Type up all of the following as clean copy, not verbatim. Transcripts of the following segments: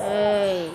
ఏయ్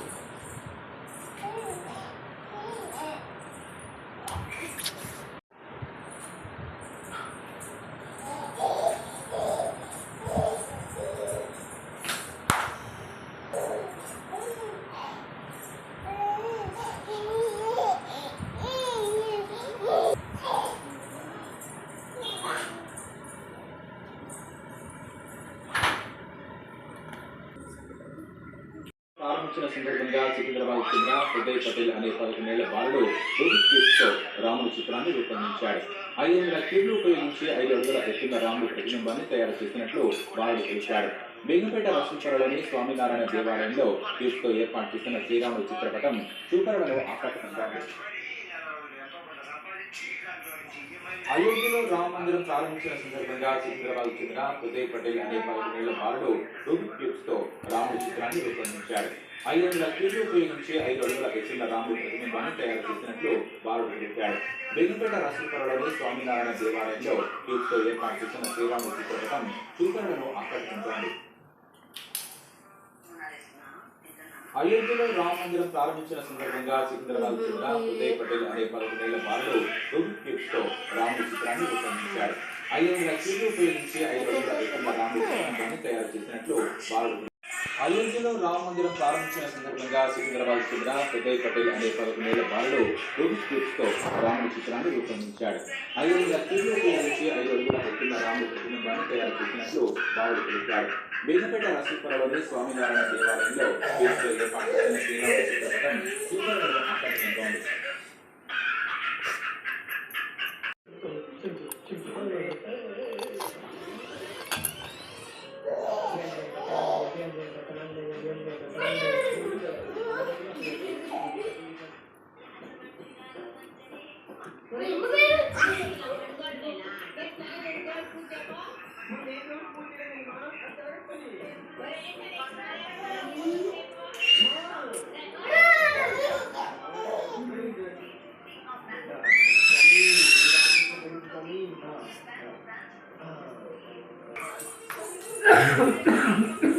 ప్రారంభించిన సందర్భంగా సికింద్రాబాద్ చెందిన ఉదయ్ పటేల్ అనే 11 బాలుడు రూబిక్ క్యూబ్స్తో రాముడి చిత్రాన్ని రూపొందించాడు. 500 క్యూబ్లు ఉపయోగించి 5 అడుగుల ఎత్తున్న రాముడి ప్రతిబింబాన్ని తయారు చేసినట్లు బాలుడు తెలిపాడు. బేగంపేట రసూల్పురలోని స్వామినారాయణ దేవాలయంలో క్యూబ్స్తో ఏర్పాటు చేసిన శ్రీరాముడి చిత్రపటం చూపరులను ఆకట్టుకుంటారు. అయోధ్యలో రామ మందిరం ప్రారంభించిన సందర్భంగా సికింద్రాబాద్ చెందిన ఉదయ్ పటేల్ అనే 11 బాలుడు రూబిక్ క్యూబ్స్ తో రాముడి చిత్రాన్ని రూపొందించాడు. 500 క్యూబ్లు ఉపయోగించి 5 అడుగుల ఎత్తున్న రాముడి ప్రతిబింబాన్ని తయారు చేసినట్లు బాలుడు తెలిపాడు. బేగంపేట రసూల్పురలోని స్వామినారాయణ దేవాలయంలో క్యూబ్స్ తో ఏర్పాటు చేసిన శ్రీరాముడి చిత్రపటం చూపరులను ఆకట్టుకుంటోంది. అయోధ్యలో రామ మందిరం ప్రారంభించిన సందర్భంగా సికింద్రాబాద్ చెందిన ఉదయ్ పటేల్ అనే 11 బాలుడు రూబిక్ క్యూబ్స్ తో రాముడి చిత్రాన్ని రూపొందించాడు. 500 క్యూబ్లు ఉపయోగించి 5 అడుగుల ఎత్తున్న రాముడి ప్రతిబింబాన్ని తయారు చేసినట్లు బాలుడు. అయోధ్యలో రామ మందిరం ప్రారంభించిన సందర్భంగా సికింద్రాబాద్ చెందిన ఉదయ్ పటేల్ అనే 11 బాలుడు రూబిక్ క్యూబ్స్ తో రాముడి చిత్రాన్ని రూపొందించాడు. 500 క్యూబ్లు ఉపయోగించి 5 అడుగుల ఎత్తున్న రాముడి ప్రతిబింబాన్ని తయారు చేసినట్లు బాలుడు తెలిపాడు. బేగంపేట రసూల్పురలోని స్వామినారాయణ దేవాలయంలో క్యూబ్స్తో ఏర్పాటు చేసిన శ్రీరాముడి చిత్రపటం చూపరులను ఆకట్టుకుంటోంది. Ah